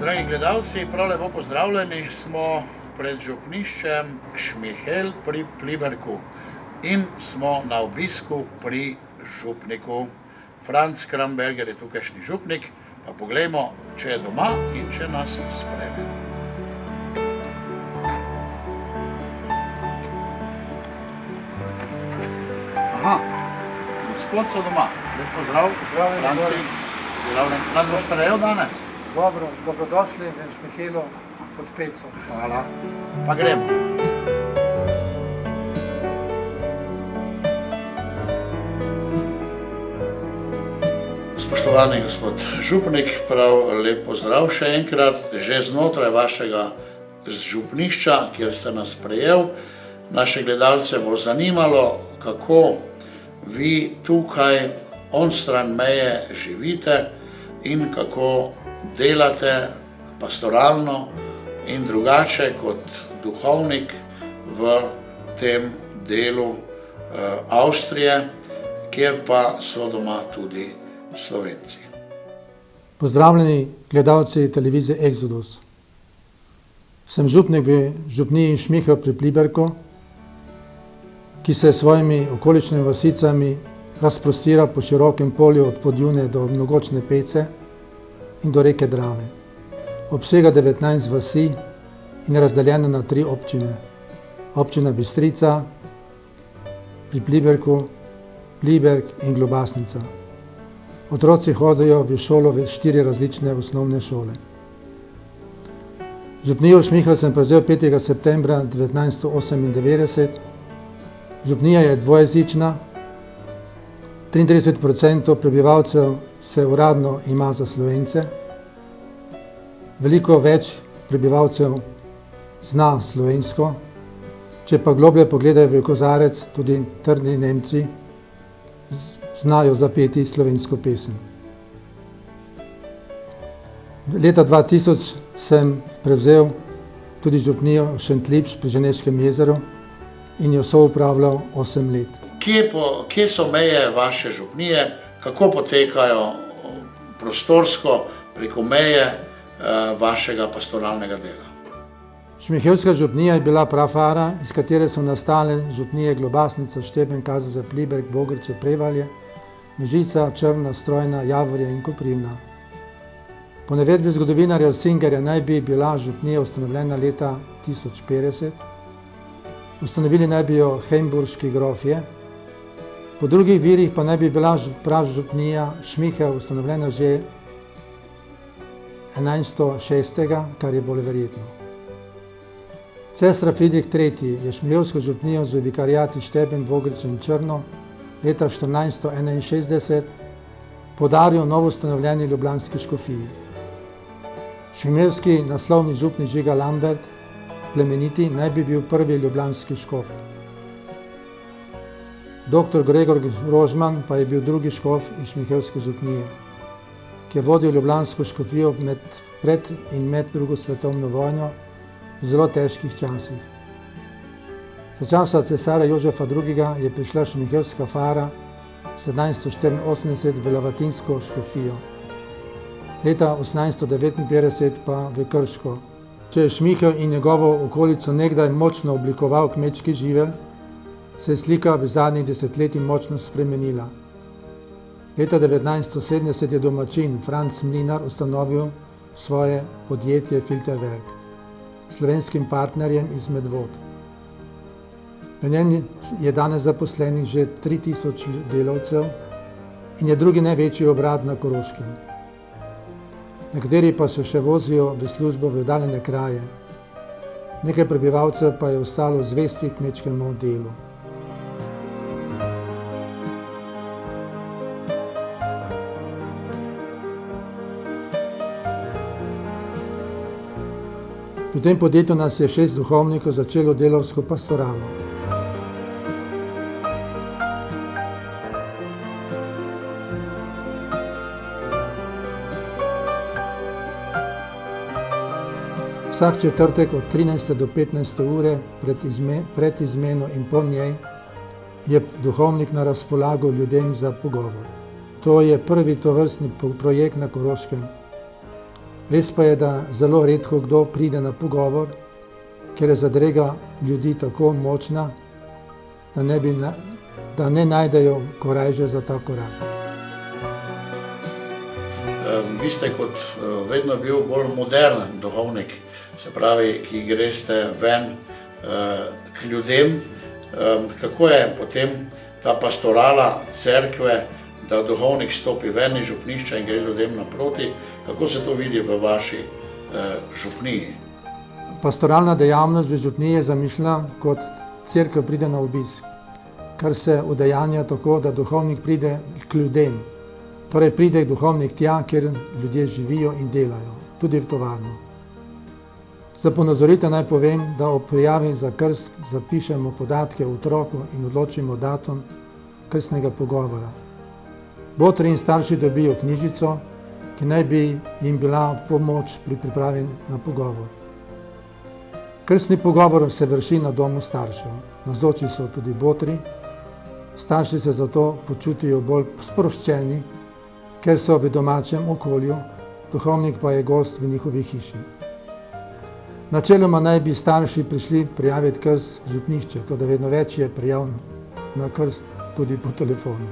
Dragi gledalci, prav lepo pozdravljeni, smo pred župniščem Šmihelj pri Pliberku in smo na obisku pri župniku. Franc Kramberger je tukajšnji župnik, pa poglejmo, če je doma in če nas sprejme. Aha, gospod so doma, lep pozdrav, Franci, nas boš sprejel danes? Dobro, dobrodošli v Šmihelu pod Peco. Hvala. Pa gremo. Spoštovani gospod župnik, prav lep pozdrav še enkrat, že znotraj vašega župnišča, kjer ste nas sprejel. Naše gledalce bo zanimalo, kako vi tukaj onstran meje živite in kako delate pastoralno in drugače kot duhovnik v tem delu Avstrije, kjer pa so doma tudi Slovenci. Pozdravljeni gledalci televizije Exodus. Sem župnik v župniji Šmihelj pri Pliberku, ki se s svojimi okoličnimi vasicami razprostira po širokem polju od Podjune do Mnogočne Pece in do reke Drave. Obsega 19 vasi in je razdeljena na 3 občine. Občina Bistrica, pri Pliberku, Pliberk in Globasnica. Otroci hodijo v šolo v 4 različne osnovne šole. Župnijo Šmihelj sem prevzel 5. septembra 1998. Župnija je dvojezična, 33% prebivalcev se uradno ima za Slovence, veliko več prebivalcev zna slovensko, če pa globlje pogledajo v kozarec, tudi trdni Nemci znajo zapeti slovensko pesem. Leta 2000 sem prevzel tudi župnijo Šentlipš pri Ženeškem jezeru in jo soupravljal 8 let. Kje so meje vaše župnije, kako potekajo prostorsko preko meje vašega pastoralnega dela? Šmiheljska župnija je bila prafara, iz katere so nastale župnije Globasnica, Šteben, Kazaza, Pliberk, Vogrče, Prevalje, Mežica, Črna, Strojna, Javorje in Koprivna. Po navedbi zgodovinarja Singerja naj bi bila župnija ustanovljena leta 1050. Ustanovili naj bi jo Heimburški grofje. Po drugih virih pa naj bi bila pražupnija Šmihelj ustanovljena že 1106., kar je bolj verjetno. Cesar Friedrich III. Je šmiheljsko župnijo z vikariati Šteben, Vogrče in Črno leta 1461 podaril novoustanovljeni ljubljanski škofiji. Šmiheljski naslovni župnik Žiga Lambert, plemeniti, naj bi bil prvi ljubljanski škof. Dr. Gregor Rožman pa je bil drugi škof iz šmiheljske župnije, ki je vodil ljubljansko škofijo pred in med drugo svetovno vojno v zelo težkih časih. Za časa cesarja Jožefa II. Je prišla šmiheljska fara 1784 v Lavatinsko škofijo, leta 1859 pa v Krško. Če je Šmihelj in njegovo okolico nekdaj močno oblikoval kmečki živelj, se je slika v zadnjih desetletjih močno spremenila. Leta 1970 je domačin Franc Mlinar ustanovil svoje podjetje Filterwerk s slovenskim partnerjem iz Medvod. V njem je danes zaposlenih že 3000 delavcev in je drugi največji obrat na Koroškem. Nekateri pa se še vozijo v službo v oddaljene kraje. Nekaj prebivalcev pa je ostalo zvesti kmečkemu delu. V tem podjetju nas je 6 duhovnikov začelo delavsko pastoralo. Vsak četrtek od 13. do 15. ure pred izmeno in po njej je duhovnik na razpolago ljudem za pogovor. To je prvi tovrstni projekt na Koroškem. Res pa je, da zelo redko kdo pride na pogovor, ker je zadrega ljudi tako močna, da ne najdejo korajže za ta korak. Vi ste kot vedno bil bolj moderen duhovnik, se pravi, ki greste ven k ljudem. Kako je potem ta pastorala cerkve, da duhovnik stopi ven iz župnišča in gre ljudem naproti? Kako se to vidi v vaši župniji? Pastoralna dejavnost v župniji je zamišljena kot cerkev pride na obisk, kar se udejanja tako, da duhovnik pride k ljudem. Torej pride duhovnik tja, kjer ljudje živijo in delajo, tudi v tovarno. Za ponazoritev naj povem, da ob prijavi za krst zapišemo podatke o otroku in odločimo datum krstnega pogovora. Botri in starši dobijo knjižico, ki naj bi jim bila v pomoč pri pripravi na pogovor. Krstni pogovor se vrši na domu staršev. Navzoči so tudi botri, starši se zato počutijo bolj sproščeni, ker so v domačem okolju, duhovnik pa je gost v njihovi hiši. Načeloma naj bi starši prišli prijaviti krst v župnišče, toda vedno več je prijav na krst tudi po telefonu.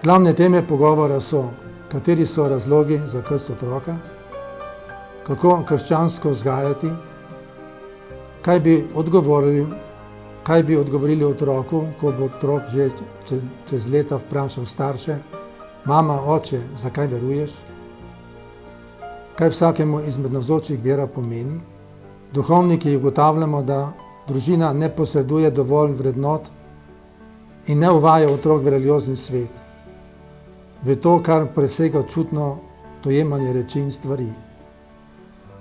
Glavne teme pogovora so, kateri so razlogi za krst otroka, kako krščansko vzgajati, kaj bi odgovorili otroku, ko bo otrok že čez leta vprašal starše, mama, oče, zakaj veruješ? Kaj vsakemu izmed navzočih vera pomeni? Duhovniki ugotavljamo, da družina ne posreduje dovolj vrednot in ne uvaja otrok v religiozni svet, v to, kar presega čutno dojemanje reči in stvari.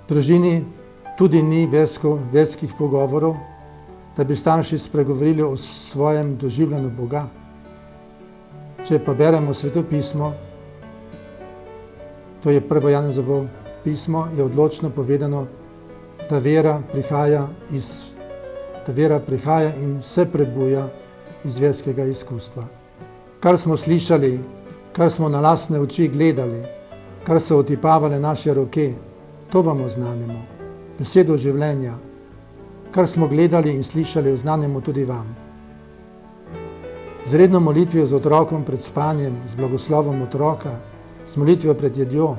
V družini tudi ni verskih pogovorov, da bi starši spregovorili o svojem doživljanju Boga. Če pa beremo Svetopismo, to je prvo Janezovo pismo, je odločno povedano, da vera prihaja in se prebuja iz verskega izkustva. Kar smo slišali, kar smo na lastne oči gledali, kar so otipavale naše roke, to vam oznanimo, besedo življenja. Kar smo gledali in slišali, oznanimo tudi vam. Z redno molitvijo z otrokom pred spanjem, z blagoslovom otroka, z molitvijo pred jedjo,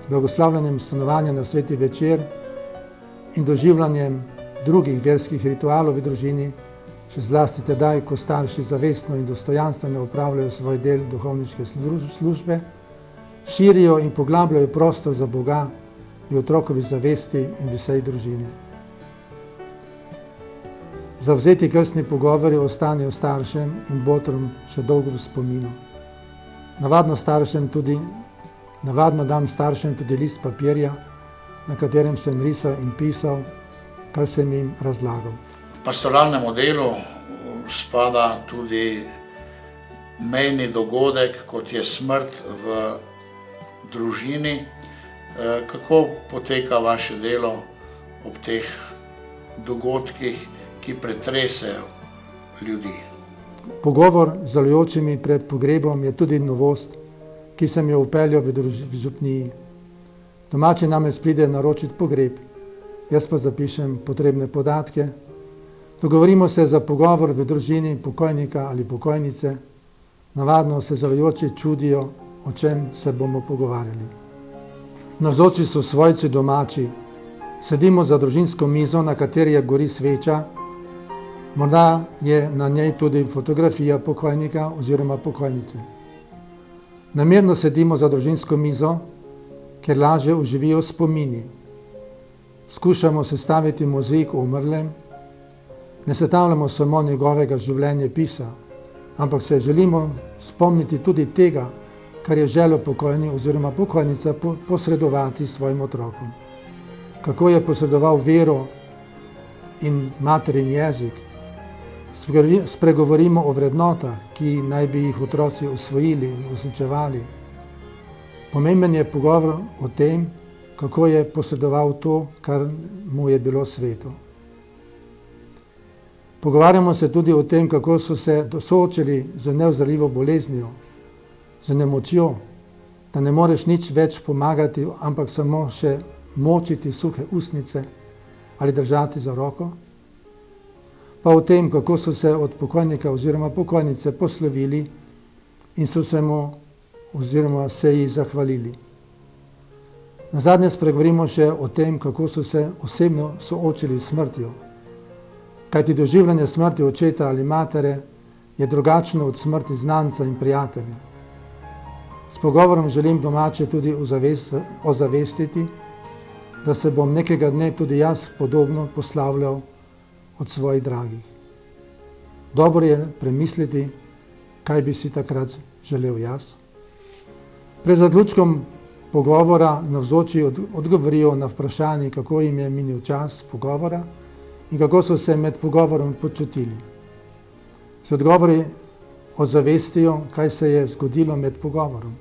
z blagoslavljanjem stanovanja na sveti večer in doživljanjem drugih verskih ritualov v družini, še zlasti tedaj, ko starši zavestno in dostojanstveno opravljajo svoj del duhovniške službe, širijo in poglabljajo prostor za Boga v otrokovi zavesti in v vsej družini. Zavzeti krstni pogovori ostanejo staršem in botrom še dolgo v spominu. Navadno dam staršem tudi list papirja, na katerem sem risal in pisal, kar sem jim razlagal. V pastoralnem delu spada tudi mejni dogodek, kot je smrt v družini. Kako poteka vaše delo ob teh dogodkih, ki pretresejo ljudi? Pogovor z žalujočimi pred pogrebom je tudi novost, ki sem jo vpeljal v župniji. Domači namreč pride naročiti pogreb, jaz pa zapišem potrebne podatke. Dogovorimo se za pogovor v družini pokojnika ali pokojnice. Navadno se žalujoči čudijo, o čem se bomo pogovarjali. Navzoči so svojci domači. Sedimo za družinsko mizo, na kateri gori sveča. Morda je na njej tudi fotografija pokojnika oziroma pokojnice. Namerno sedimo za družinsko mizo, ker lažje oživijo spomini. Skušamo sestaviti mozaik o umrlem, ne sestavljamo samo njegovega življenjepisa, ampak se želimo spomniti tudi tega, kar je želel pokojni oziroma pokojnica posredovati svojim otrokom. kako je posredoval vero in materin jezik. Spregovorimo o vrednotah, ki naj bi jih otroci usvojili in uresničevali. Pomemben je pogovor o tem, kako je posredoval to, kar mu je bilo sveto. Pogovarjamo se tudi o tem, kako so se soočili z neozdravljivo boleznijo, z nemočjo, da ne moreš nič več pomagati, ampak samo še močiti suhe usnice ali držati za roko. Pa o tem, kako so se od pokojnika oziroma pokojnice poslovili in so se mu oziroma se ji zahvalili. Nazadnje spregovorimo še o tem, kako so se osebno soočili s smrtjo. Kajti doživljanje smrti očeta ali matere je drugačno od smrti znanca in prijatelja. S pogovorom želim domače tudi ozavestiti, da se bom nekega dne tudi jaz podobno poslavljal od svojih dragih. Dobro je premisliti, kaj bi si takrat želel jaz. Pred zaključkom pogovora navzoči odgovorijo na vprašanje, kako jim je minil čas pogovora in kako so se med pogovorom počutili. Z odgovori ozavestijo, kaj se je zgodilo med pogovorom.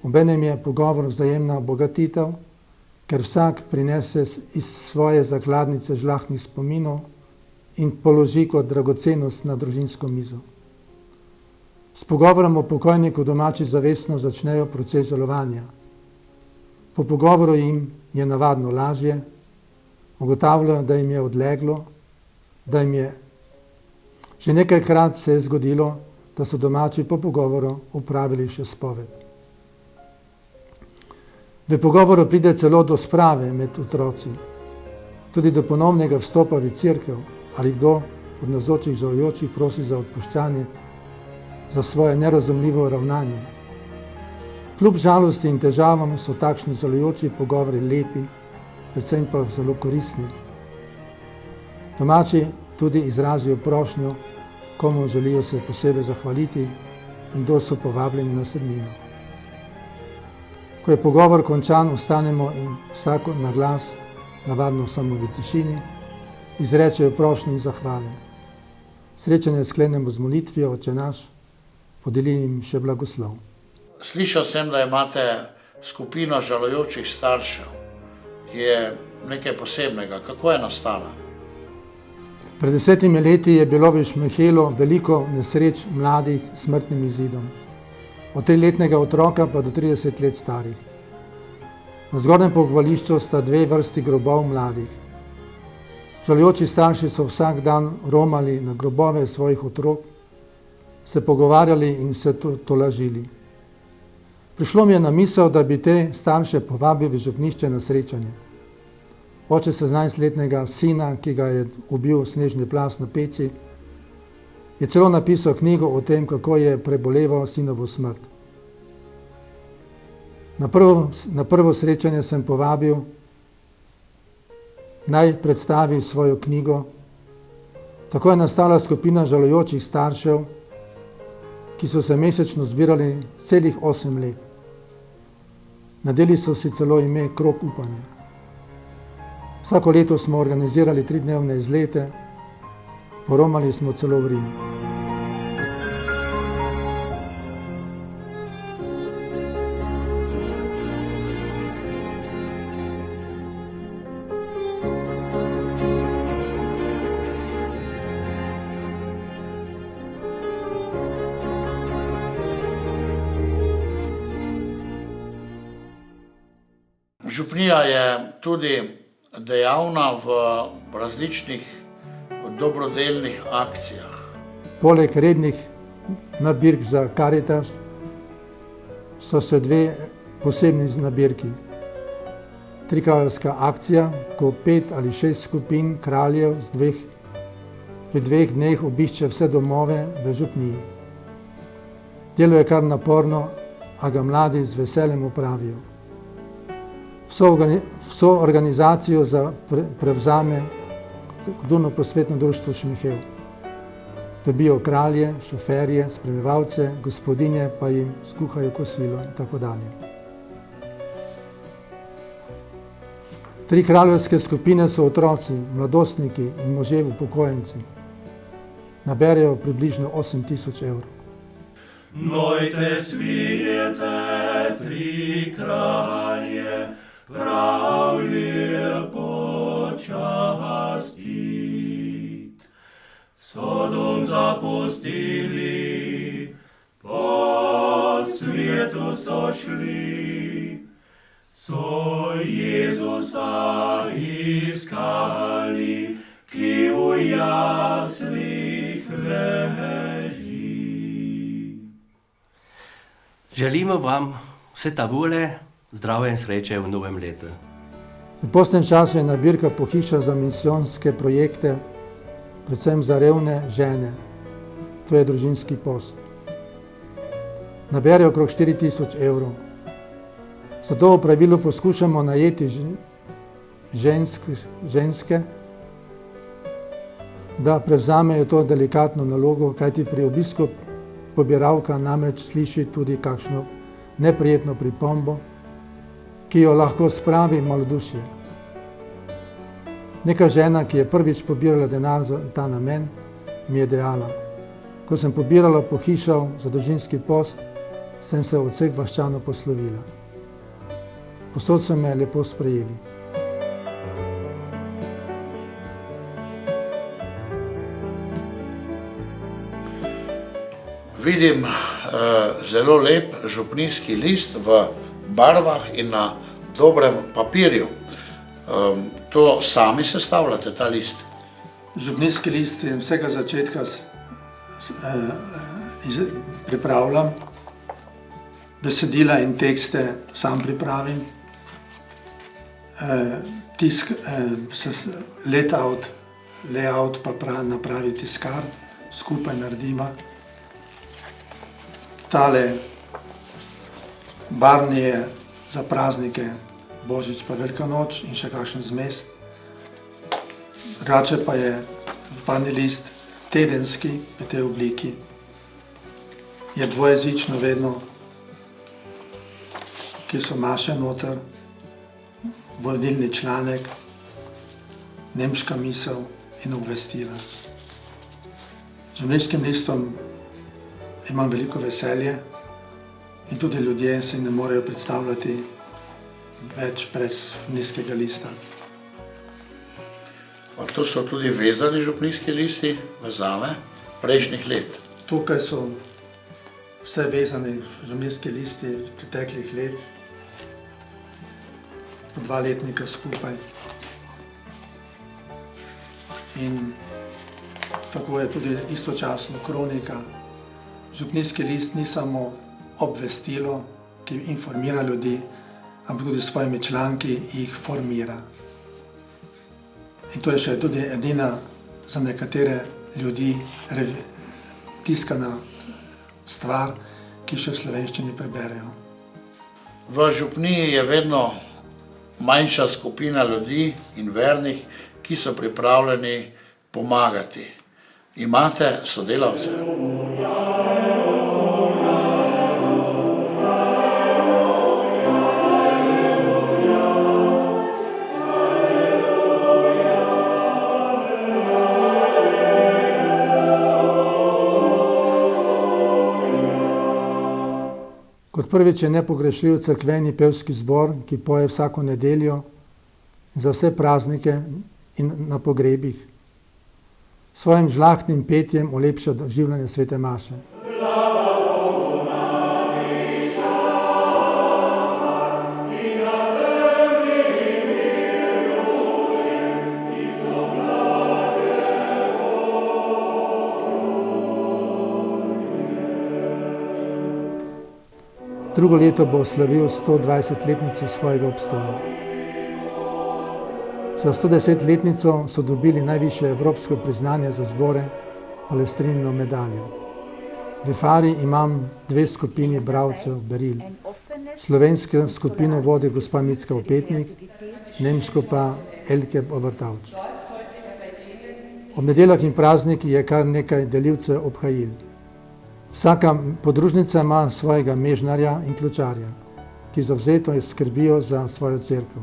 Obenem je pogovor vzajemna obogatitev, ker vsak prinese iz svoje zakladnice žlahtnih spominov in položi kot dragocenost na družinsko mizo. S pogovorom o pokojniku domači zavestno začnejo proces žalovanja. Po pogovoru jim je navadno lažje, ugotavljajo, da jim je odleglo, da jim je že nekajkrat se je zgodilo, da so domači po pogovoru opravili še spoved. V pogovoru pride celo do sprave med otroci, tudi do ponovnega vstopa v cerkev ali kdo od navzočih žalujočih prosi za odpuščanje za svoje nerazumljivo ravnanje. Kljub žalosti in težavam so takšni žalujoči pogovori lepi, predvsem pa zelo koristni. Domači tudi izrazijo prošnjo, komu želijo se posebej zahvaliti in kdo so povabljeni na sedmino. Ko je pogovor končan, ostanemo in vsako na glas, navadno samo v tišini, izrečejo prošnje in zahvale. Srečanje sklenemo z molitvijo Oče naš, podelim jim še blagoslov. Slišal sem, da imate skupino žalujočih staršev, ki je nekaj posebnega. Kako je nastala? Pred 10 leti je bilo v Šmihelu veliko nesreč mladih s smrtnim izidom. Od 3-letnega otroka pa do 30 let starih. Na zgornjem pokopališču sta 2 vrsti grobov mladih. Žalujoči starši so vsak dan romali na grobove svojih otrok, se pogovarjali in se tolažili. Prišlo mi je na misel, da bi te starše povabil v župnišče na srečanje. Oče 17-letnega sina, ki ga je ubil snežni plaz na Peci, je celo napisal knjigo o tem, kako je preboleval sinovo smrt. Na prvo srečanje sem povabil, naj predstavi svojo knjigo. Tako je nastala skupina žalujočih staršev, ki so se mesečno zbirali celih 8 let. Nadeli so si celo ime Krog upanja. Vsako leto smo organizirali 3-dnevne izlete, poromali smo celo v Rim. Župnija je tudi dejavna v različnih dobrodelnih akcijah. Poleg rednih nabirk za Karitas so še 2 posebni nabirki. Trikraljevska akcija, ko 5 ali 6 skupin kraljev v 2 dneh obišče vse domove v župniji. Delo je kar naporno, a ga mladi z veseljem opravijo. Vso organizacijo prevzame Kulturno-prosvetno društvo Šmihel. Dobijo kralje, šoferje, spremljevalce, gospodinje pa jim skuhajo kosilo in tako dalje. 3 kraljevske skupine so otroci, mladostniki in možje upokojenci. Naberejo približno 8000 evrov. Nojte smijete, 3 kralje, prav lepo častit. Sodom zapustili, po svijetu so šli, so Jezusa iskali, ki v jaslih leži. Želimo vam vse tabule, zdrave in sreče v novem letu. V postnem času je nabirka pohištva za misijonske projekte, predvsem za revne žene. To je družinski post. Nabere okrog 4000 evrov. Za to v pravilu poskušamo najeti ženske, da prevzamejo to delikatno nalogo, kajti pri obisku pobiralka namreč sliši tudi kakšno neprijetno pripombo, ki jo lahko spravi malodušje. Neka žena, ki je prvič pobirala denar za ta namen, mi je dejala: ko sem pobirala pohištvo za družinski post, sem se od vseh vaščanov poslovila. Povsod so me lepo sprejeli. Vidim zelo lep župnijski list v barvah in na dobrem papirju. To sami sestavljate, ta list? Župnijski list je vsega začetka pripravljam, besedila in tekste sam pripravim, layout pa napravi tiskar, skupaj naredimo. Tale barvni je za praznike, Božič pa Velika noč in še kakšen zmes. Drugače pa je barvni list tedenski v tej obliki. Je dvojezično vedno, ki so maše noter, vodilni članek, nemška misel in obvestila. Z župnijskim listom imam veliko veselje in tudi ljudje se ne morejo predstavljati več brez župnijskega lista. To so tudi vezani župnijski listi, vezave prejšnjih let. Tukaj so vse vezani župnijski listi preteklih let, po 2 letnika skupaj. In tako je tudi istočasno kronika. Župnijski list ni samo obvestilo, ki informira ljudi, ampak tudi s svojimi članki jih formira. In to je še tudi edina za nekatere ljudi tiskana stvar, ki še v slovenščini preberejo. V župniji je vedno manjša skupina ljudi in vernih, ki so pripravljeni pomagati. Imate sodelavce? Kot prvič je nepogrešljiv cerkveni pevski zbor, ki poje vsako nedeljo za vse praznike in na pogrebih. S svojim žlahtnim petjem olepša doživljanje svete maše. Drugo leto bo slavil 120-letnico svojega obstoja. Za 110-letnico so dobili najvišje evropsko priznanje za zbore, Palestrinino medaljo. V Fari imam 2 skupini bralcev beril. Slovensko skupino vodi gospa Micka Opetnik, nemško pa Elke Obertauč. Ob nedeljah in praznikih je kar nekaj delivcev obhajil. Vsaka podružnica ima svojega mežnarja in ključarja, ki zavzeto skrbijo za svojo cerkev.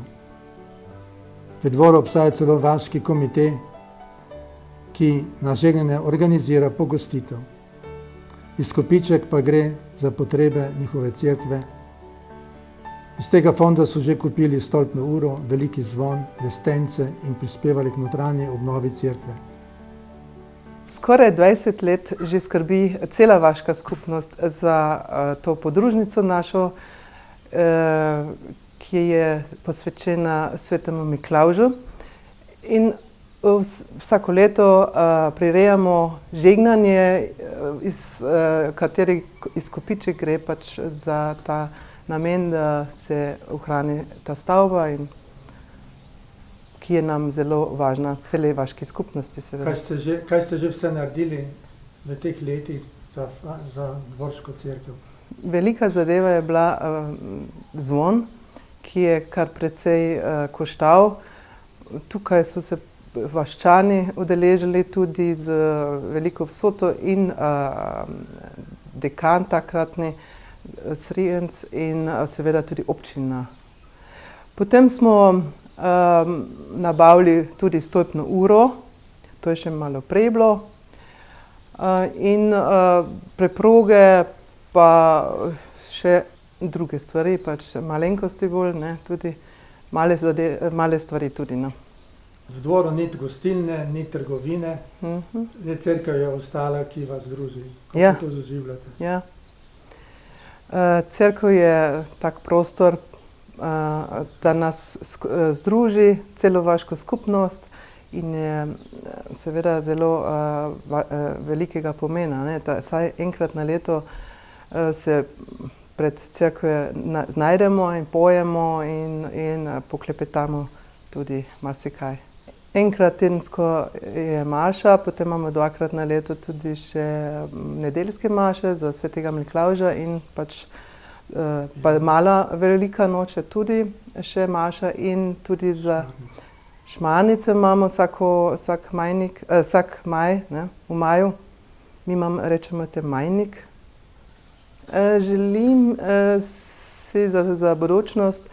V dvoru obstaja celo vaški komite, ki na žegnjenje organizira pogostitev. Izkupiček pa gre za potrebe njihove cerkve. Iz tega fonda so že kupili stolpno uro, veliki zvon, lestence in prispevali k notranji obnovi cerkve. Skoraj 20 let že skrbi cela vaška skupnost za to podružnico našo, ki je posvečena svetemu Miklavžu. In vsako leto prirejamo žegnanje, iz katerih izkupiček gre pač za ta namen, da se ohrani ta stavba, in ki je nam zelo važna, cele vaški skupnosti seveda. Kaj ste že vse naredili v teh letih za dvorško cerkev? Velika zadeva je bila zvon, ki je kar precej koštal. Tukaj so se vaščani udeležili tudi z veliko vsoto in dekan takratni, Srijenc, in seveda tudi občina. Potem smo nabavili tudi stolpno uro, to je še malo prej bilo, in preproge, pa še druge stvari, pač malenkosti bolj, ne, tudi male stvari tudi, no. V dvoru ni gostilne, ni trgovine, cerkev je ostala, ki vas druži. Kako to doživljate? Ja. Cerkev je tak prostor, da nas združi, celo vaško skupnost, in je seveda zelo velikega pomena, ne, da vsaj enkrat na leto se pred cerkve znajdemo in pojemo in poklepetamo tudi marsikaj. Enkrat tedensko je maša, potem imamo dvakrat na leto tudi še nedeljske maše za svetega Miklavža in pač pa mala velika noč je tudi še maša, in tudi za šmarnice imamo vsak maj, ne, v maju. Mi rečemo te majnik. Želim si za budućnost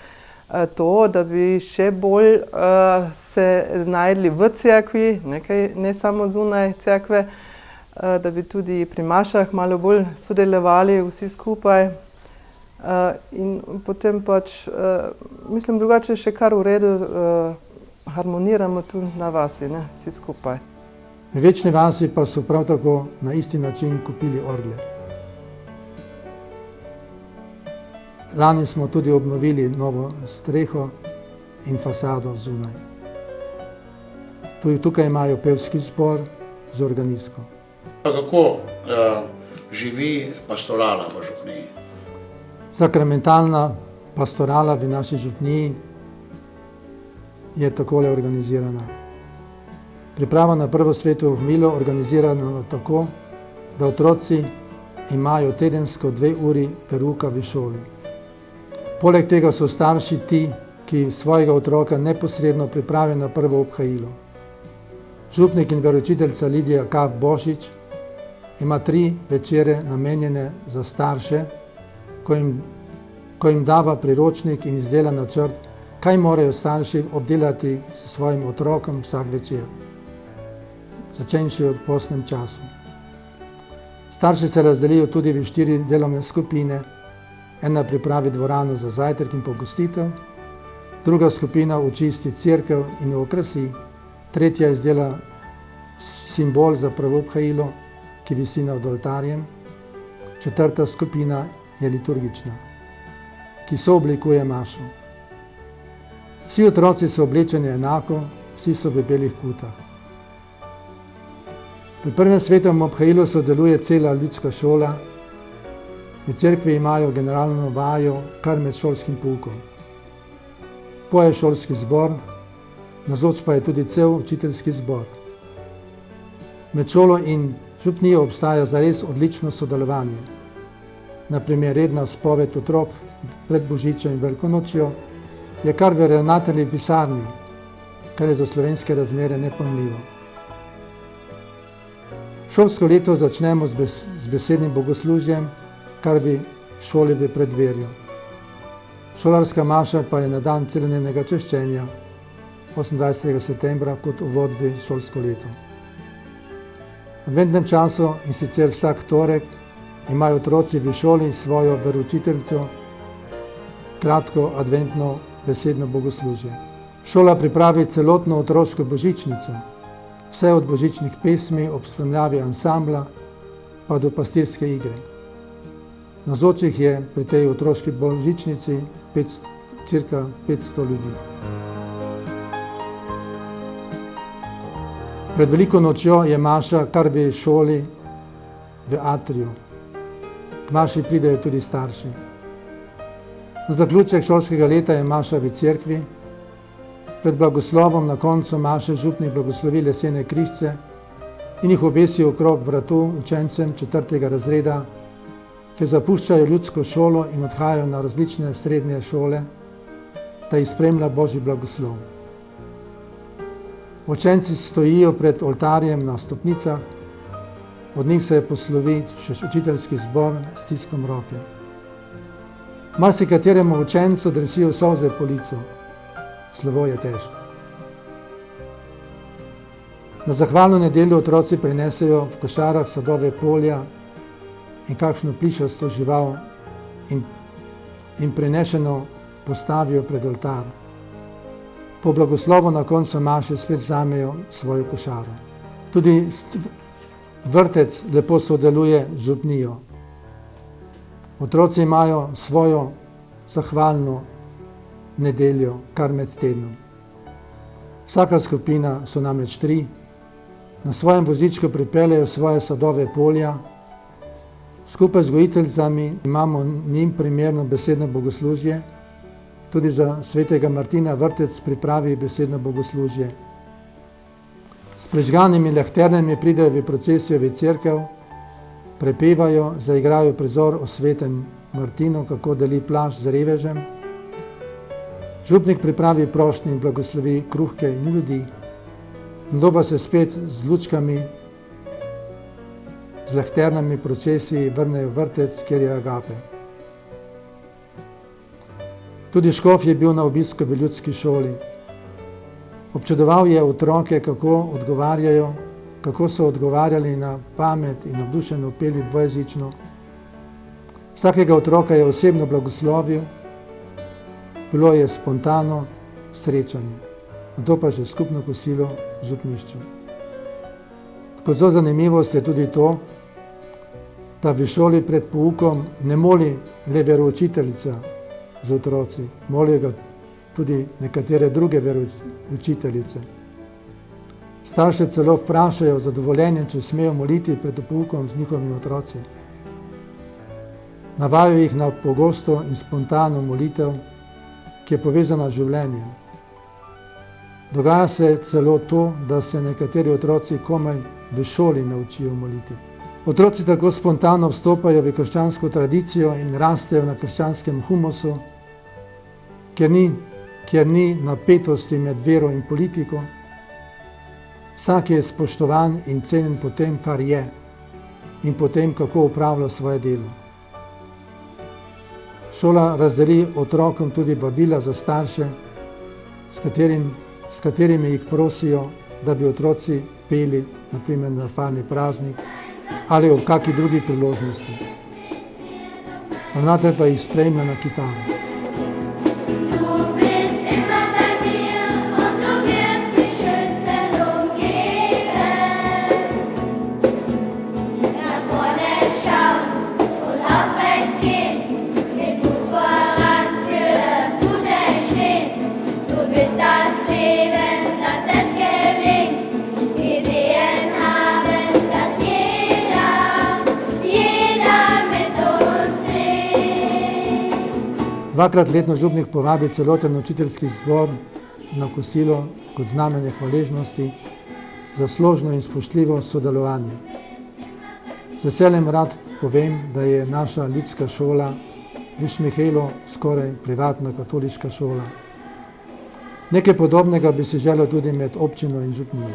to, da bi še bolj se znajdli v cerkvi, ne samo zunaj cerkve, da bi tudi pri mašah malo bolj sodelovali vsi skupaj. In potem pač, mislim, drugače še kar v redu harmoniramo tu na vasi, ne, vsi skupaj. V Večni vasi pa so prav tako na isti način kupili orgle. Lani smo tudi obnovili novo streho in fasado zunaj. Tukaj imajo pevski zbor z organistko. Kako živi pastorala v župniji? Sakramentalna pastorala v naši župniji je takole organizirana. Priprava na prvo svetovo milo organizirana tako, da otroci imajo tedensko 2 uri verouka v šoli. Poleg tega so starši ti, ki svojega otroka neposredno pripravijo na prvo obhajilo. Župnik in veroučiteljica Lidija K. Božič ima 3 večere namenjene za starše, ko jim dava priročnik in izdela načrt, kaj morajo starši obdelati s svojim otrokom vsak večer, začenši od postnem času. Starši se razdelijo tudi v 4 delovne skupine. Ena pripravi dvorano za zajtrk in pogostitev, druga skupina očisti cerkev in jo okrasi, tretja izdela simbol za prvo obhajilo, ki visi nad oltarjem, četrta skupina je liturgična, ki sooblikuje mašo. Vsi otroci so oblečeni enako, vsi so v belih kutah. Pri prvem svetovem obhajilu sodeluje cela ljudska šola. V cerkvi imajo generalno vajo kar med šolskim poukom. Poje šolski zbor, navzoč pa je tudi cel učiteljski zbor. Med šolo in župnijo obstaja zares odlično sodelovanje. Na primer, redna spoved otrok pred Božičem in Velikonočjo je kar v ravnatelji pisarni, kar je za slovenske razmere nepojmljivo. Šolsko leto začnemo z besednim bogoslužjem, kar v šoli v preddverju. Šolarska maša pa je na dan celodnevnega češčenja, 28. septembra kot uvod v šolsko leto. V adventnem času, in sicer vsak torek, imajo otroci v šoli svojo veroučiteljico, kratko adventno besedno bogoslužje. Šola pripravi celotno otroško božičnico, vse od božičnih pesmi ob spremljavi ansambla pa do pastirske igre. Navzočih je pri tej otroški božičnici cirka 500 ljudi. Pred veliko nočjo je maša kar v šoli, v atriju. K maši pridejo tudi starši. Za zaključek šolskega leta je maša v cerkvi. Pred blagoslovom na koncu maše župnik blagoslovi lesene križce in jih obesi okrog vratu učencem 4. razreda, ki zapuščajo ljudsko šolo in odhajajo na različne srednje šole, da jih spremlja Božji blagoslov. Učenci stojijo pred oltarjem na stopnicah, od njih se poslovi še učiteljski zbor s stiskom roke. Marsikateremu učencu drsijo solze po licu, slovo je težko. Na zahvalno nedeljo otroci prinesejo v košarah sadove polja in kakšno plišasto žival in prinešeno postavijo pred oltar. Po blagoslovu na koncu maše spet vzamejo svojo košaro. Tudi vrtec lepo sodeluje z župnijo. Otroci imajo svojo zahvalno nedeljo kar med tednom. Vsaka skupina, so namreč 3, na svojem vozičku pripeljejo svoje sadove polja. Skupaj z gojiteljicami imamo njim primerno besedno bogoslužje. Tudi za svetega Martina vrtec pripravi besedno bogoslužje. S prižganimi lahternami pridejo v procesijo v cerkev, prepevajo, zaigrajo prizor o svetem Martinu, kako deli plašč z revežem. Župnik pripravi prošnje in blagoslovi kruhke in ljudi. Nato pa se spet z lučkami, z lahternami procesiji vrnejo v vrtec, kjer je Agape. Tudi škof je bil na obisku v ljudski šoli. Občudoval je otroke, kako so odgovarjali na pamet in navdušeno peli dvojezično. Vsakega otroka je osebno blagoslovil, bilo je spontano srečanje, nato pa že skupno kosilo v župnišču. Kot zelo zanimivost je tudi to, da v šoli pred poukom ne moli le veroučiteljica z otroci, molijo ga tudi nekatere druge veroučiteljice. Starše celo vprašajo za dovoljenje, če smejo moliti pred poukom z njihovimi otroci. Navajajo jih na pogosto in spontano molitev, ki je povezana z življenjem. Dogaja se celo to, da se nekateri otroci komaj v šoli naučijo moliti. Otroci tako spontano vstopajo v krščansko tradicijo in rastejo na krščanskem humusu, kjer ni napetosti med vero in politiko. Vsak je spoštovan in cenjen po tem, kar je, in po tem, kako upravlja svoje delo. Šola razdeli otrokom tudi vabila za starše, s katerimi jih prosijo, da bi otroci peli, na primer na farni praznik ali ob kakšni drugi priložnosti. Ravnatelj pa jih spremlja na kitaro. Dvakrat letno župnik povabi celoten učiteljski zbor na kosilo kot znamenje hvaležnosti za složno in spoštljivo sodelovanje. Z veseljem rad povem, da je naša ljudska šola v Šmihelu skoraj privatna katoliška šola. Nekaj podobnega bi si želel tudi med občino in župnijo.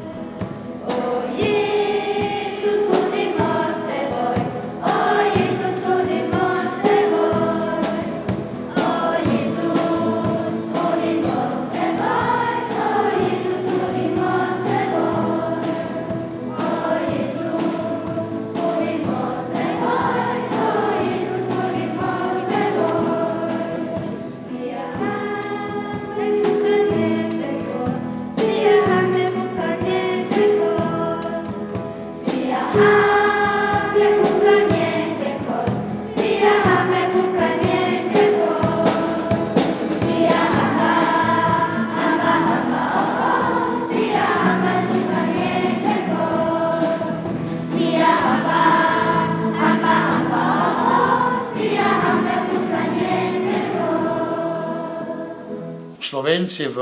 Slovenci v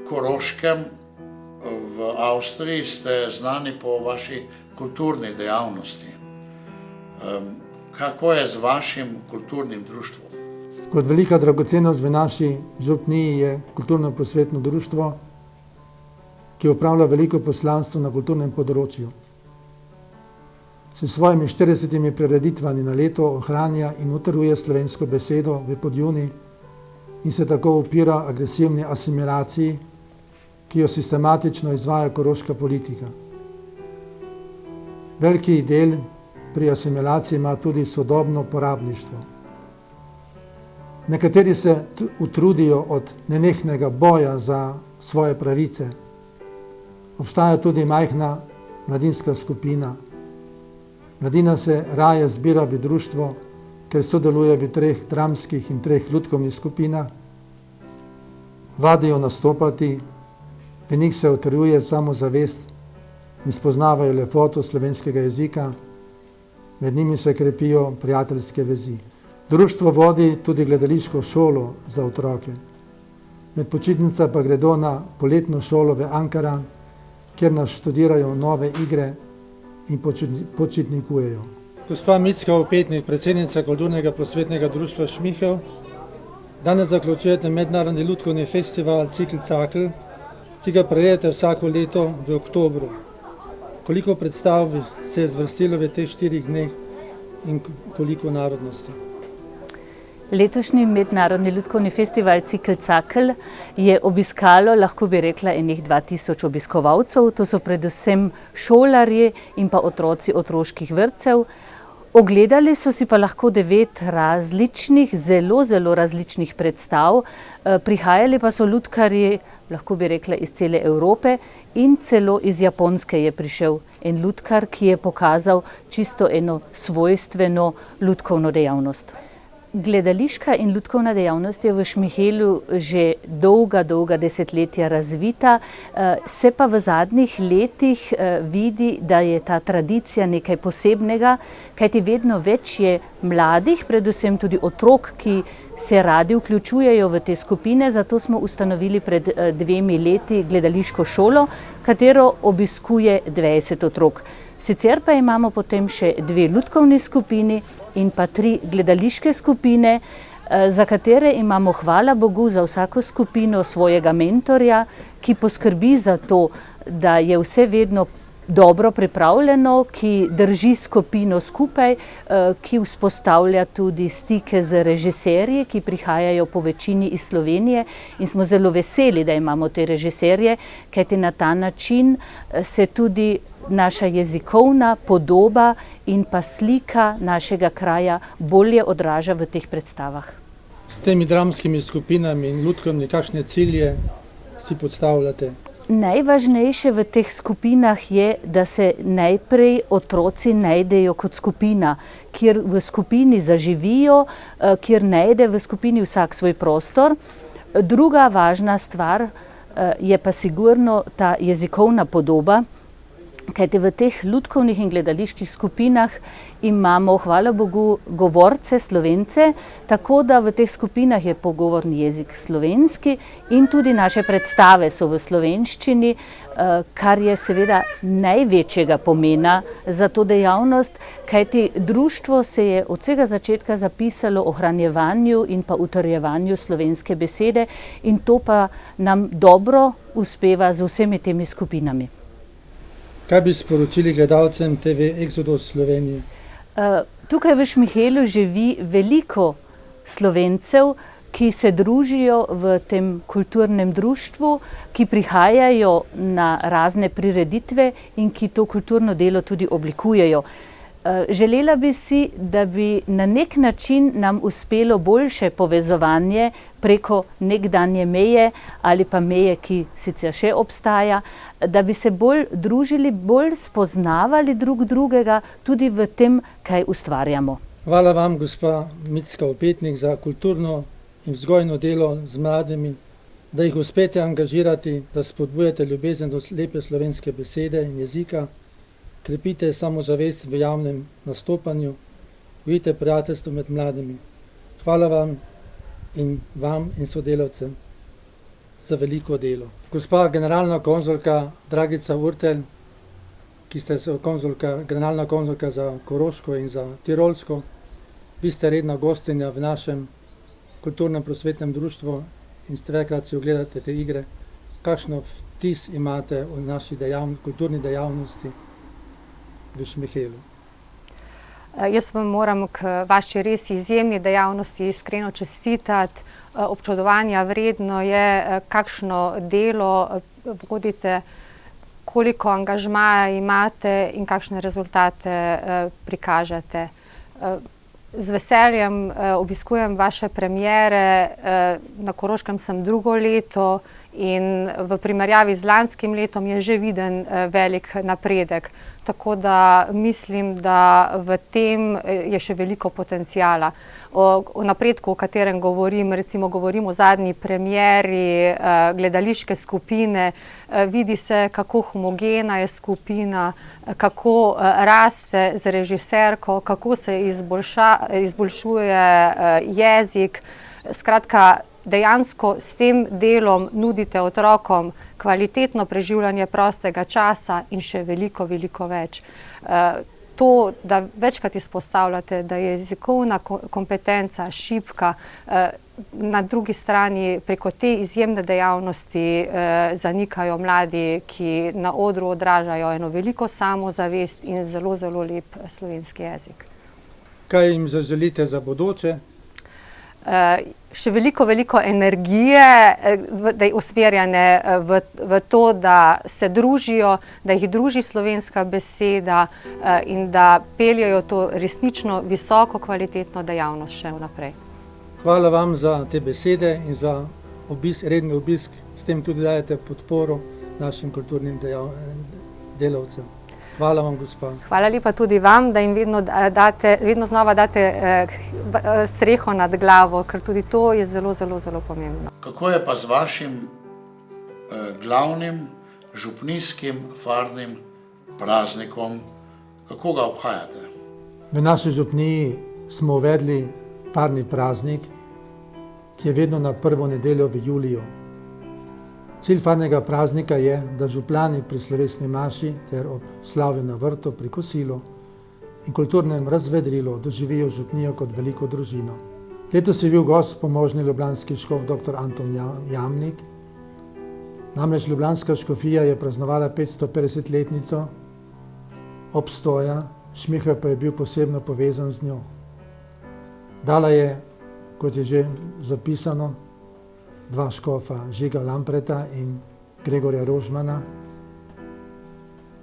Koroškem, v Avstriji ste znani po vaši kulturni dejavnosti. Kako je z vašim kulturnim društvom? Kot velika dragocenost v naši župniji je kulturno-prosvetno društvo, ki opravlja veliko poslanstvo na kulturnem področju. S svojimi 40 prireditvami na leto ohranja in utrjuje slovensko besedo v Podjuni in se tako upira agresivni asimilaciji, ki jo sistematično izvaja koroška politika. Veliki del pri asimilaciji ima tudi sodobno porabništvo. Nekateri se utrudijo od nenehnega boja za svoje pravice. Obstaja tudi majhna mladinska skupina. Mladina se raje zbira v društvo, ker sodeluje v 3 dramskih in 3 lutkovnih skupinah. Vadijo nastopati, v njih se utrjuje samozavest in spoznavajo lepoto slovenskega jezika, med njimi se krepijo prijateljske vezi. Društvo vodi tudi gledališko šolo za otroke. Med počitnica pa gredo na poletno šolo v Ankaran, kjer nas študirajo nove igre in počitnikujejo. Gospa Micka Opetnik, predsednica Kulturnega prosvetnega društva Šmihelj, danes zaključujete mednarodni lutkovni festival Cikl Cakl, ki ga priredite vsako leto v oktobru. Koliko predstav se je zvrstilo v teh 4 dneh in koliko narodnosti? Letošnji mednarodni lutkovni festival Cikl Cakl je obiskalo, lahko bi rekla, enih 2000 obiskovalcev. To so predvsem šolarji in pa otroci otroških vrtcev. Ogledali so si pa lahko 9 različnih, zelo različnih predstav. Prihajali pa so lutkarji, lahko bi rekla, iz cele Evrope in celo iz Japonske je prišel en lutkar, ki je pokazal čisto eno svojstveno lutkovno dejavnost. Gledališka in lutkovna dejavnost je v Šmihelju že dolga desetletja razvita, se pa v zadnjih letih vidi, da je ta tradicija nekaj posebnega, kajti vedno več je mladih, predvsem tudi otrok, ki se radi vključujejo v te skupine, zato smo ustanovili pred 2 leti gledališko šolo, katero obiskuje 20 otrok. Sicer pa imamo potem še 2 lutkovni skupini in pa 3 gledališke skupine, za katere imamo, hvala Bogu, za vsako skupino svojega mentorja, ki poskrbi za to, da je vse vedno dobro pripravljeno, ki drži skupino skupaj, ki vzpostavlja tudi stike z režiserji, ki prihajajo po večini iz Slovenije in smo zelo veseli, da imamo te režiserje, kajti na ta način se tudi naša jezikovna podoba in pa slika našega kraja bolje odraža v teh predstavah. S temi dramskimi skupinami in lutkovni, kakšne cilje si postavljate? Najvažnejše v teh skupinah je, da se najprej otroci najdejo kot skupina, kjer v skupini zaživijo, kjer najde v skupini vsak svoj prostor. Druga važna stvar je pa sigurno ta jezikovna podoba, kajti v teh lutkovnih in gledaliških skupinah imamo, hvala Bogu, govorce Slovence, tako da v teh skupinah je pogovorni jezik slovenski in tudi naše predstave so v slovenščini, kar je seveda največjega pomena za to dejavnost, kajti društvo se je od vsega začetka zapisalo o ohranjevanju in pa utrjevanju slovenske besede in to pa nam dobro uspeva z vsemi temi skupinami. Kaj bi sporočili gledalcem TV Exodus Slovenije? Tukaj v Šmihelju živi veliko Slovencev, ki se družijo v tem kulturnem društvu, ki prihajajo na razne prireditve in ki to kulturno delo tudi oblikujejo. Želela bi si, da bi na nek način nam uspelo boljše povezovanje preko nekdanje meje ali pa meje, ki sicer še obstaja, da bi se bolj družili, bolj spoznavali drug drugega tudi v tem, kaj ustvarjamo. Hvala vam, gospa Micka Opetnik, za kulturno in vzgojno delo z mladimi, da jih uspete angažirati, da spodbujate ljubezen do lepe slovenske besede in jezika, krepite samozavest v javnem nastopanju, gojite prijateljstvo med mladimi. Hvala vam in vam in sodelavcem za veliko delo. Gospa generalna konzulka Dragica Urtelj, ki ste generalna konzulka za Koroško in za Tirolsko, vi ste redna gostinja v našem kulturnem prosvetnem društvu in večkrat si ogledate te igre. Kakšno vtis imate o naši kulturni dejavnosti v Šmihelu? Jaz vam moram k vaši res izjemni dejavnosti iskreno čestitati. Občudovanja vredno je, kakšno delo vodite, koliko angažmaja imate in kakšne rezultate prikažete. Z veseljem obiskujem vaše premiere, na Koroškem sem drugo leto in v primerjavi z lanskim letom je že viden velik napredek. Tako da mislim, da v tem je še veliko potencijala. O napredku, o katerem govorim, recimo govorim o zadnji premieri gledališke skupine, vidi se, kako homogena je skupina, kako raste z režiserko, kako se izboljšuje jezik. Skratka, dejansko s tem delom nudite otrokom kvalitetno preživljanje prostega časa in še veliko, veliko več. To, da večkrat izpostavljate, da je jezikovna kompetenca šibka, na drugi strani preko te izjemne dejavnosti zanikajo mladi, ki na odru odražajo eno veliko samozavest in zelo, zelo lep slovenski jezik. Kaj jim zaželite za bodoče? Še veliko, veliko energije, da je usmerjene v to, da se družijo, da jih druži slovenska beseda in da peljejo to resnično visoko kvalitetno dejavnost še vnaprej. Hvala vam za te besede in za redni obisk. S tem tudi dajete podporo našim kulturnim delavcem. Hvala vam, gospa. Hvala lepa tudi vam, da jim vedno znova date streho nad glavo, ker tudi to je zelo, zelo, zelo pomembno. Kako je pa z vašim glavnim župnijskim farnim praznikom? Kako ga obhajate? V naši župniji smo uvedli farni praznik, ki je vedno na prvo nedeljo v juliju. Cilj farnega praznika je, da župljani pri slovesni maši ter ob slavi na vrtu pri kosilu in kulturnem razvedrilu doživijo župnijo kot veliko družino. Letos je bil gost pomožni ljubljanski škof dr. Anton Jamnik. Namreč ljubljanska škofija je praznovala 550-letnico obstoja, Šmihelj pa je bil posebno povezan z njo. Dala je, kot je že zapisano, dva škofa, Žiga Lampreta in Gregorja Rožmana.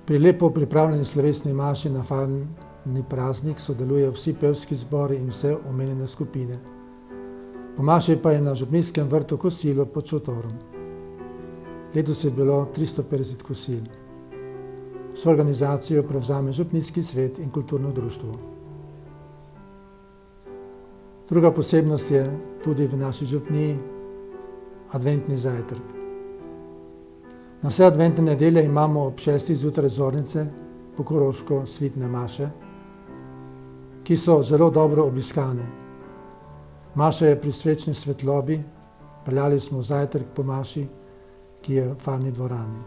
Pri lepo pripravljeni slovesni maši na farni praznik sodelujejo vsi pevski zbori in vse omenjene skupine. Po maši pa je na župnijskem vrtu kosilo pod šotorom. Letos je bilo 350 kosil. So organizacijo prevzame župnijski svet in kulturno društvo. Druga posebnost je tudi v naši župniji adventni zajtrk. Na vse adventne nedelje imamo ob 6. zjutraj zornice po koroško svitne maše, ki so zelo dobro obiskane. Maša je pri svečni svetlobi, peljali smo zajtrk po maši, ki je v farni dvorani.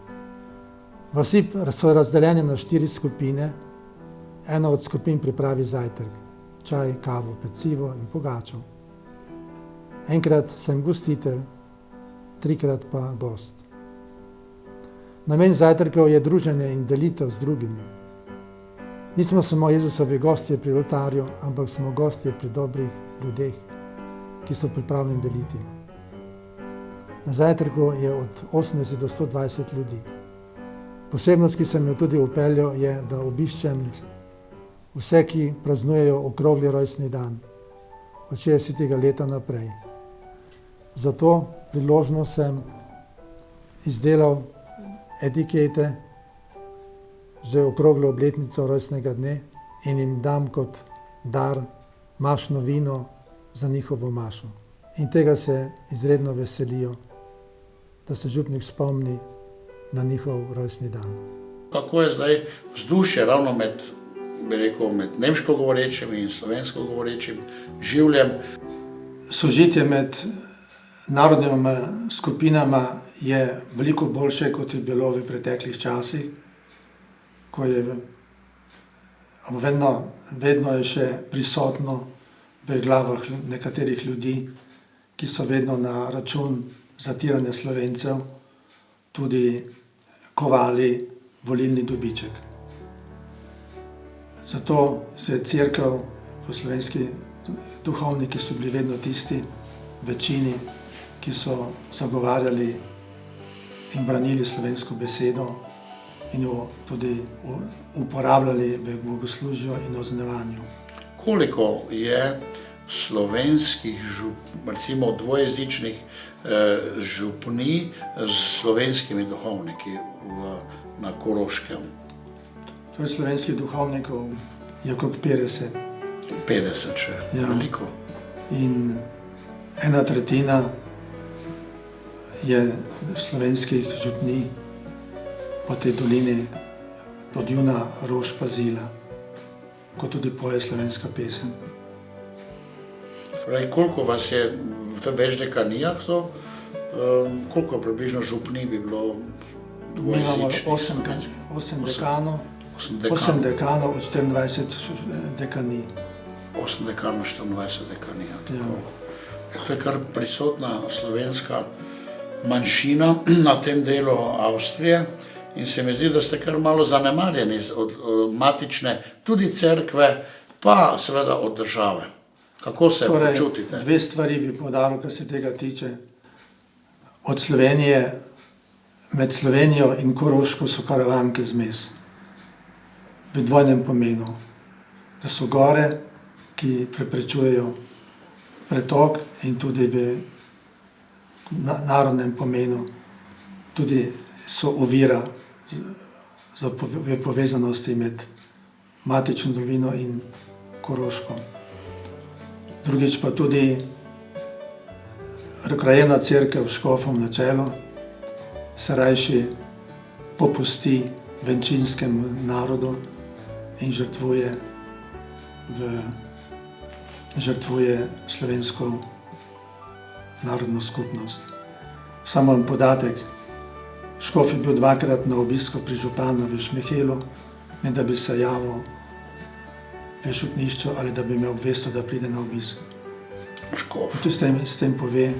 Vasi so razdeljene na 4 skupine, ena od skupin pripravi zajtrk, čaj, kavo, pecivo in pogačo. Enkrat sem gostitelj, 3-krat pa gost. Namen zajtrkov je druženje in delitev z drugimi. Nismo samo Jezusovi gostje pri oltarju, ampak smo gostje pri dobrih ljudeh, ki so pripravljeni deliti. Na zajtrku je od 80 do 120 ljudi. Posebnost, ki sem jo tudi upeljal, je, da obiščem vse, ki praznujejo okrogli rojstni dan, od 60. leta naprej. Zato priložnost sem izdelal etikete z okroglo obletnico rojstnega dne in jim dam kot dar mašno vino za njihovo mašo. In tega se izredno veselijo, da se župnik spomni na njihov rojstni dan. Kako je zdaj vzdušje ravno med nemško govorečim in slovensko govorečim življem? sožitje med narodnimi skupinama je veliko boljše, kot je bilo v preteklih časih, ko je vedno je še prisotno v glavah nekaterih ljudi, ki so vedno na račun zatiranja Slovencev tudi kovali volilni dobiček. Zato se je cerkev, slovenski duhovniki so bili vedno tisti večini, ki so zagovarjali in branili slovensko besedo in jo tudi uporabljali v bogoslužju in oznanjevanju. Koliko je slovenskih recimo dvojezičnih župnij s slovenskimi duhovniki na Koroškem? Torej slovenskih duhovnikov je okrog 50. 50 še, veliko. In 1/3 je slovenskih župnij po tej dolini Podjuna, Rož, Pazila, kot tudi poje slovenska pesem. Pravi, koliko vas je, v več dekanijah so, koliko približno župnij bi bilo dvojezičnih? Mi imamo 8 dekanov od 24 dekanij. 8 dekanov, 24 dekanij. To je kar prisotna slovenska manjšina na tem delu Avstrije in se mi zdi, da ste kar malo zanemarjeni od matične, tudi cerkve, pa seveda od države. Kako se počutite? Torej, 2 stvari bi poudaril, kar se tega tiče. Od Slovenije, med Slovenijo in Koroško so karavanke zmes. V dvojnem pomenu. Da so gore, ki preprečujejo pretok in tudi v narodnem pomenu tudi so ovira v povezanosti med matično dolino in Koroško. Drugič pa tudi krajevna cerkev s škofom na čelu se rajši popusti večinskemu narodu in žrtvuje slovensko narodno skupnost. Samo vam podatek, škof je bil 2-krat na obisku pri županu v Šmihelu, ne da bi se javil v župnišču ali da bi me obvestil, da pride na obisk. Škof. S tem pove,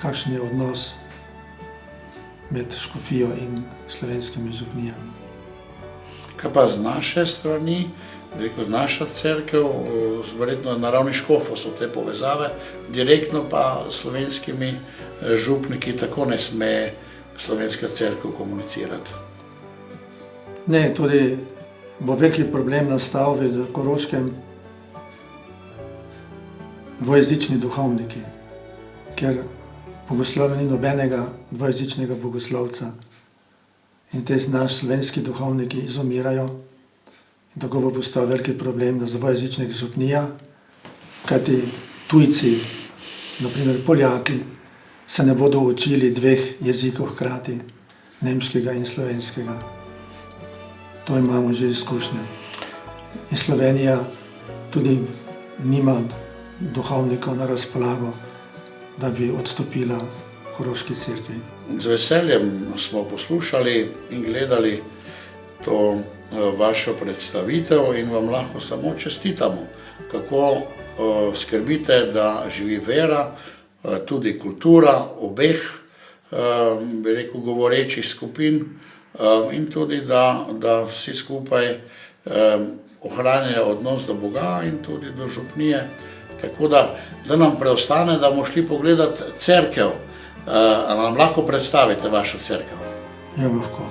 kakšen je odnos med škofijo in slovenskimi župnijami. Kaj pa z naše strani, z naša cerkev, verjetno na ravni škofov so te povezave, direktno pa s slovenskimi župniki tako ne sme slovenska cerkev komunicirati? Ne, tudi bo veliki problem nastal v Koroškem dvojezični duhovniki, ker bogoslovja ni nobenega dvojezičnega bogoslovca. In te naši slovenski duhovniki izumirajo in tako bo postal veliki problem na dvojezičnih župnijah, kajti tujci, naprimer Poljaki, se ne bodo učili 2 jezikov hkrati, nemškega in slovenskega. To imamo že izkušnje. In Slovenija tudi nima duhovnikov na razpolago, da bi odstopila Koroški cerkvi. Z veseljem smo poslušali in gledali to vašo predstavitev in vam lahko samo čestitamo, kako skrbite, da živi vera, tudi kultura obeh, bi rekel, govorečih skupin in tudi, da vsi skupaj ohranjajo odnos do Boga in tudi do župnije. Tako da zdaj nam preostane, da bomo šli pogledati cerkev. Ali nam lahko predstavite vašo cerkev? Ja, lahko.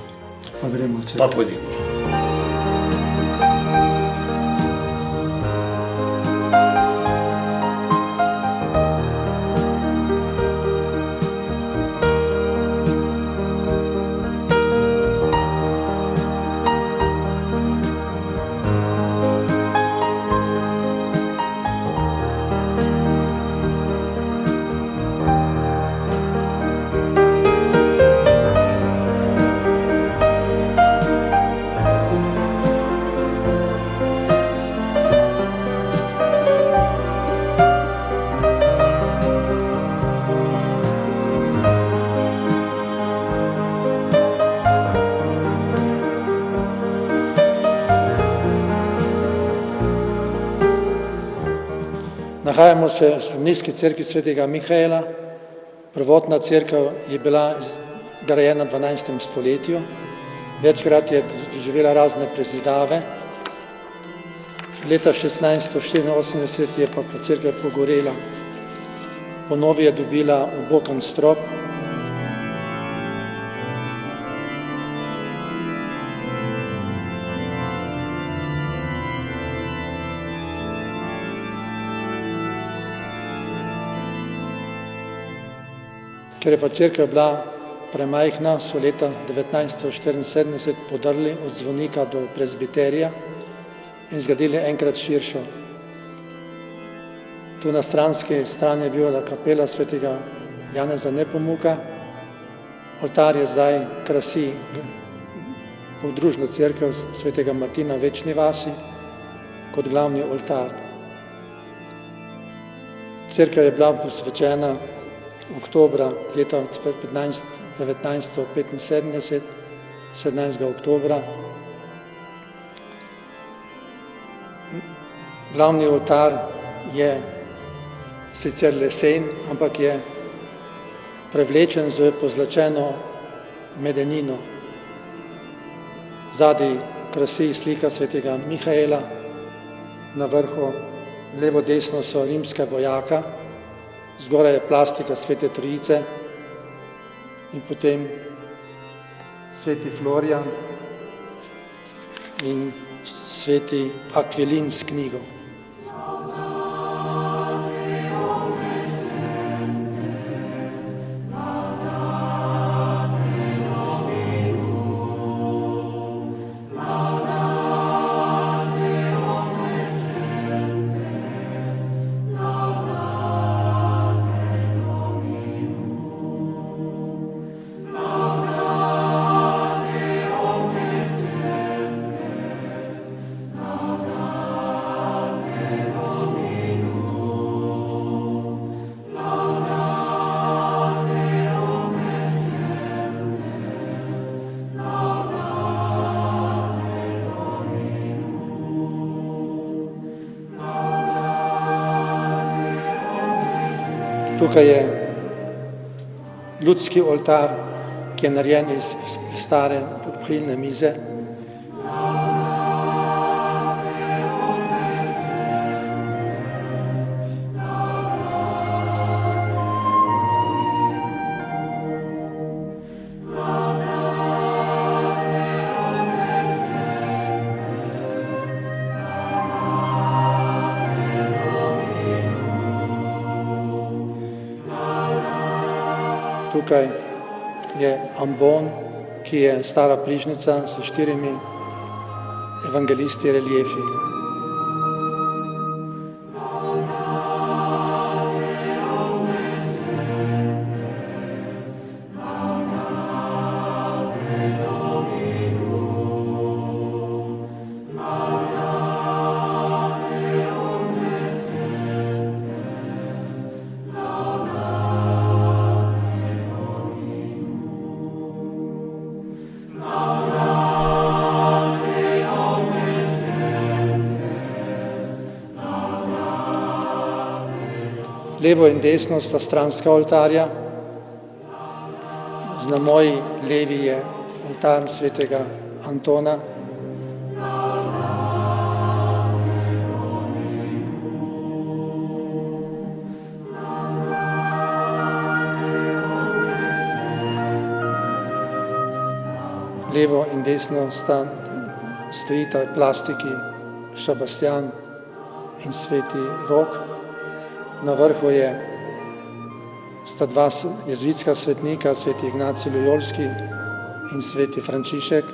Pa gremo v cerkev. Pa pojdimo. Nahajamo se v župnijski cerkvi svetega Mihaela. Prvotna cerkev je bila grajena v 12. stoletju. Večkrat je doživela razne prezidave. Leta 1684 je pa cerkev pogorela. Ponovi je dobila obokan strop. Ker je pa cerkev bila premajhna, so leta 1974 podrli od zvonika do prezbiterija in zgradili enkrat širšo. Tu na stranski strani je bila kapela svetega Janeza Nepomuka. Oltar je zdaj krasi podružno cerkev svetega Martina v Večni vasi kot glavni oltar. Cerkev je bila posvečena oktobra leta 1975, 17. oktobra. Glavni oltar je sicer lesen, ampak je prevlečen z pozlačeno medenino. Zadaj krasi slika svetega Mihaela, na vrhu levo desno so rimska vojaka, zgoraj je plastika svete Trojice in potem sveti Florijan in sveti Akvilin s knjigo. Tukaj je ljudski oltar, ki je narejen iz stare obhilne mize. Tukaj je ambon, ki je stara prižnica s 4 evangelisti reliefi. Levo in desno sta stranska oltarja. Na moji levi je oltar svetega Antona. Levo in desno stojita plastiki Šabastjan in sveti Rok. Na vrhu sta 2 jezuitska svetnika, sveti Ignacij Lojolski in sveti Frančišek.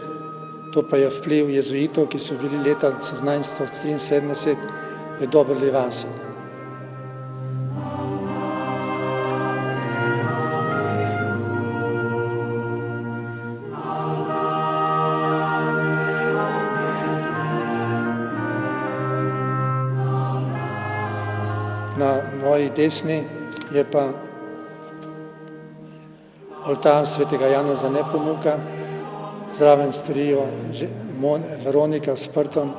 To pa je vpliv jezuitov, ki so bili leta 1773 v Dobrli vasi. Na moji desni je pa oltar svetega Janeza Nepomuka, zraven stojijo Veronika s prtom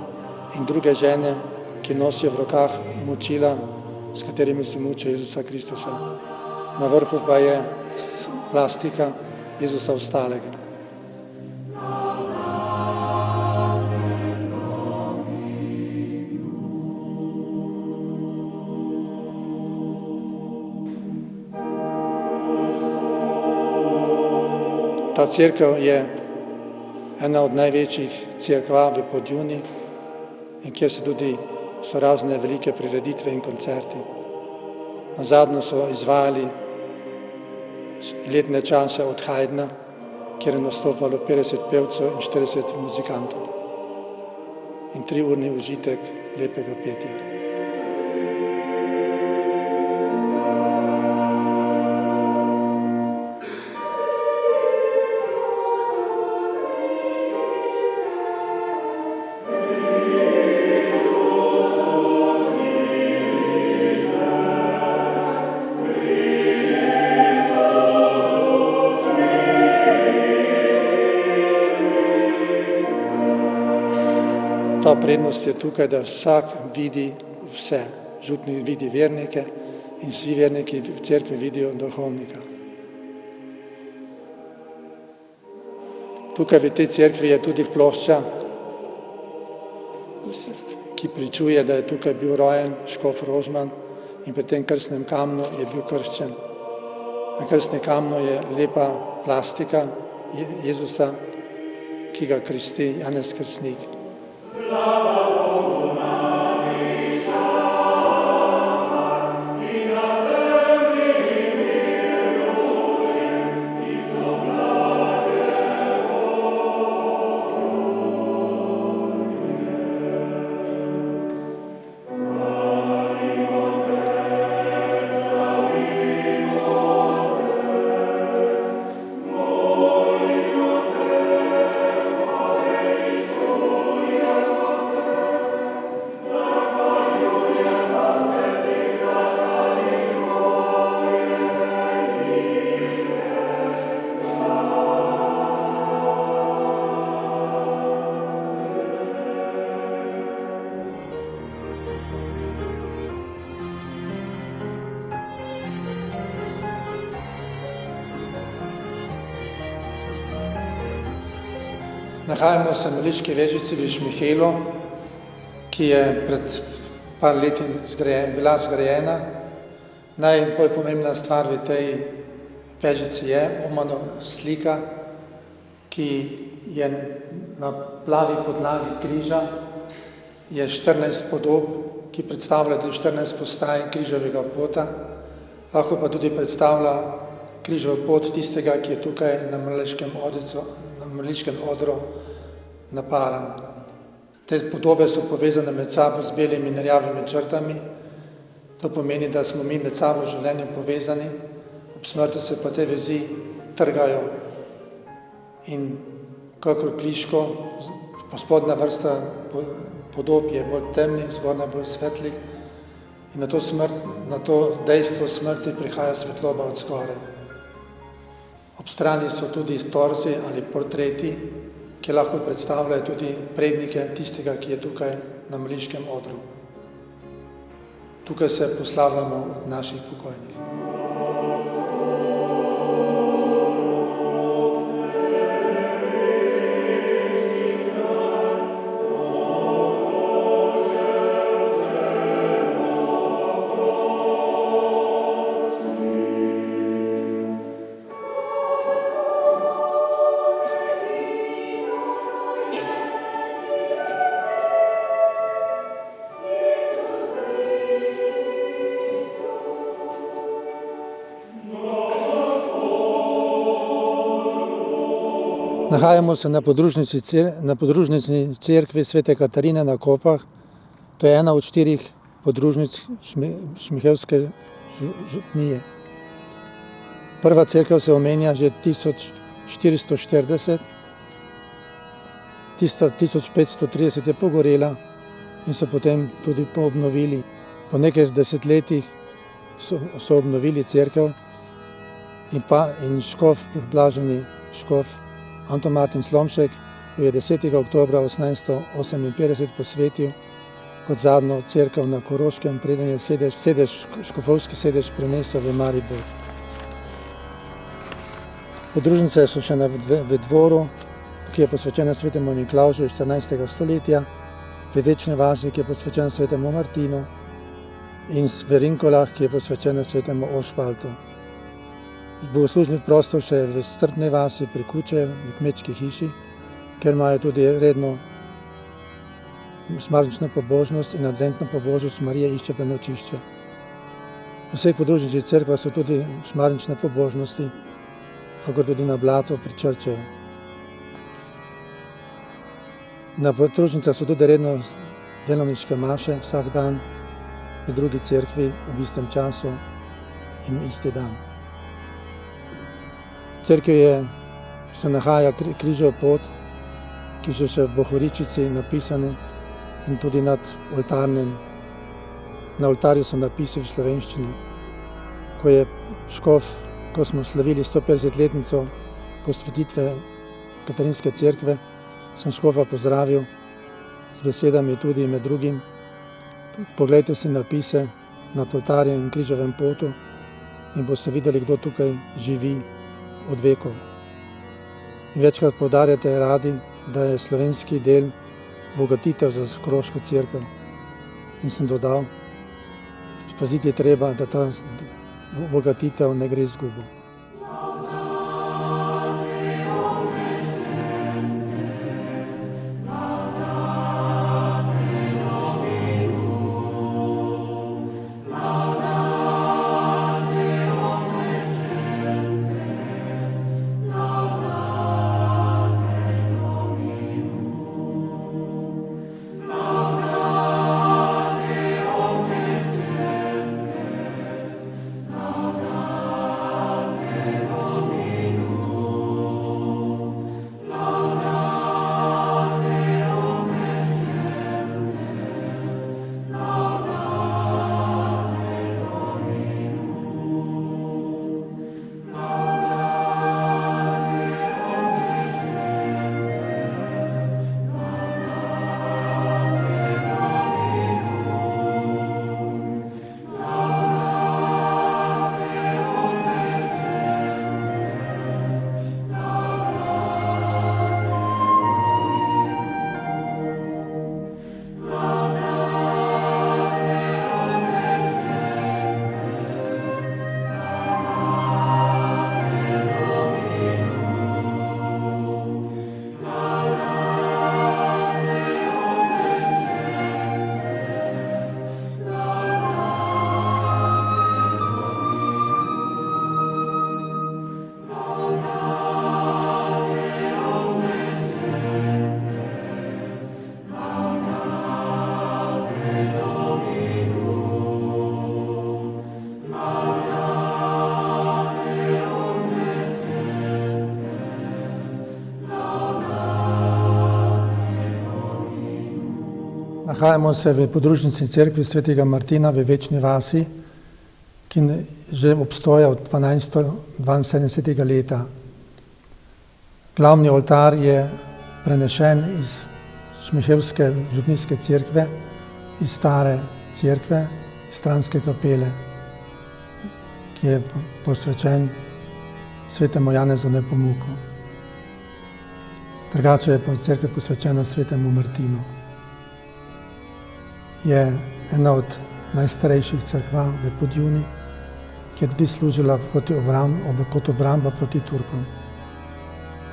in druge žene, ki nosijo v rokah močila s katerimi se muči Jezusa Kristusa. Na vrhu pa je plastika Jezusa ostalega. Ta cerkev je ena od največjih cerkva v Podjuni, in kjer so razne velike prireditve in koncerti. Nazadnje so izvajali letne čase od Haydna, kjer je nastopalo 50 pevcev in 40 muzikantov. In 3-urni užitek lepega petja. Ta prednost je tukaj, da vsak vidi vse. Župnik vidi vernike in vsi verniki v cerkvi vidijo duhovnika. Tukaj v tej cerkvi je tudi plošča, ki pričuje, da je tukaj bil rojen škof Rožman in pri tem krstnem kamnu je bil krščen. Na krstnem kamnu je lepa plastika Jezusa, ki ga krsti Janez Krstnik. Nahajamo se v Mrliški vežici v Šmihelu, ki je pred par leti bila zgrajena. Najbolj pomembna stvar v tej vežici je Omanova slika, ki je na plavi podlagi križa. Je 14 podob, ki predstavljajo 14 postaj križevega pota. Lahko pa tudi predstavlja križev pot tistega, ki je tukaj na Mrliškem odru naparan. Te podobe so povezane med sabo z belimi in rjavimi črtami. To pomeni, da smo mi med sabo v življenju povezani, ob smrti se pa te vezi trgajo. In kakor kviško, spodnja vrsta podob je bolj temni, zgornja bolj svetli. In na to dejstvo smrti prihaja svetloba od skoraj. Ob strani so tudi torzi ali portreti, ki lahko predstavljajo tudi prednike tistega, ki je tukaj na Mrliškem odru. Tukaj se poslavljamo od naših pokojnih. Nahajamo se na podružnici cerkve Svete Katarine na Kopah. To je ena od 4 podružnic šmihelske župnije. Prva cerkev se omenja že 1440, tista 1530 je pogorela in so potem tudi poobnovili. Po nekaj desetletjih so obnovili cerkev in škof, blaženi škof Anton Martin Slomšek jo je 10. oktobra 1858 posvetil kot zadnjo cerkev na Koroškem, preden je škofovski sedež prenesel v Maribor. Podružnice so še v dvoru, ki je posvečena svetemu Miklavžu iz 14. stoletja, v Večni vasi, ki je posvečena svetemu Martinu, in v Rinkolah, ki je posvečena svetemu Ošpaltu. Bogoslužni prostor še v Strpni vasi pri Kuče, v kmečki hiši, kjer imajo tudi redno smrčna pobožnost in adventna pobožnost Marije išče prenočišče. V vseh podružničnih cerkvah so tudi smrčne pobožnosti, kakor tudi na Blatu pri Črčeju. Na podružnicah so tudi redno delovniške maše vsak dan v drugi cerkvi ob istem času in isti dan. V cerkvi se nahaja križev pot, ki so še v bohoričici napisane in tudi nad oltarnem. Na oltarju so napisi v slovenščini. Ko je škof, ko smo slavili 150-letnico posvetitve Katarinske cerkve, sem škofa pozdravil z besedami tudi med drugim: poglejte si napise nad oltarjem in križevem potu in boste videli, kdo tukaj živi od vekov. In večkrat poudarjate radi, da je slovenski del bogatitev za Koroško cerkev. In sem dodal, paziti treba, da ta bogatitev ne gre izgubo. Nahajamo se v podružnični cerkvi svetega Martina v Večni vasi, ki že obstoja od 1272. leta. Glavni oltar je prenešen iz šmihelske župnijske cerkve, iz stare cerkve, iz stranske kapele, ki je posvečen svetemu Janezu Nepomuku. Drugače je pa cerkev posvečena svetemu Martinu. Je ena od najstarejših cerkva v Podjuni, ki je tudi služila kot obramba proti Turkom.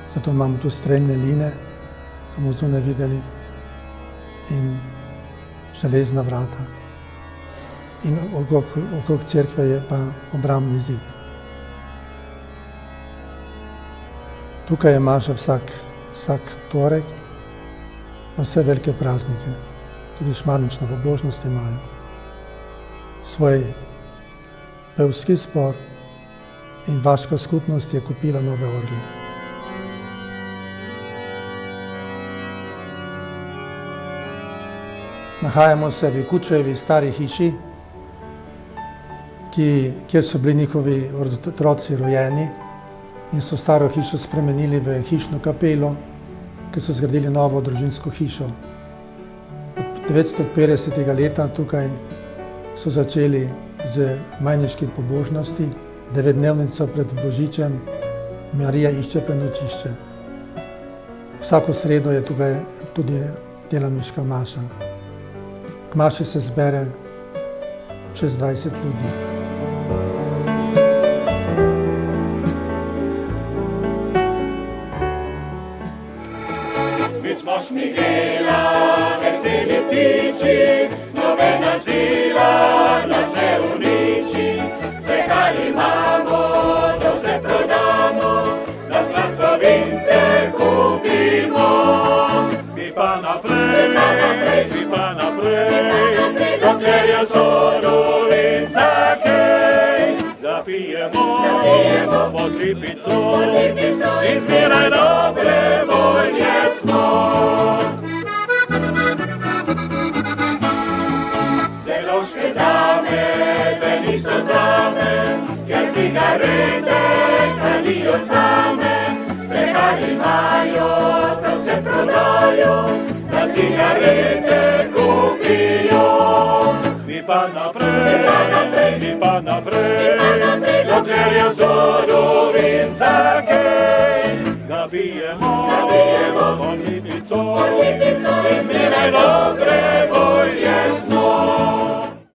Zato imamo tu streljne line, ki bomo zunaj videli, in železna vrata. In okrog cerkve je pa obrambni zid. Tukaj je maša vsak torek, na vse velike praznike. Tudi šmarnično pobožnost imajo. Svoj pevski zbor in vaška skupnost je kupila nove orgle. Nahajamo se v Kučejevi stari hiši, kjer so bili njihovi otroci rojeni in so staro hišo spremenili v hišno kapelo, kjer so zgradili novo družinsko hišo. 1950. leta tukaj so začeli z majniški pobožnosti, 9-dnevnico pred Božičem, Marija išče prenočišče. Vsako sredo je tukaj tudi delaniška maša. K maši se zbere čez 20 ljudi. Mi smo Šmihela, veseli ptiči, nobena sila nas ne uniči. Vse, kar imamo, to vse prodamo, da sladkovince kupimo. Mi pa naprej, dokler je sodovinca kej, da pijemo pod lipico in zmeraj dobre volje smo. Celovške dame, te niso zame, ker cigarete kadijo same. Vse, kar imajo, to se prodajo, da cigarete kupijo. Mi pa naprej, dokler je sodovinca kej, ga pijemo,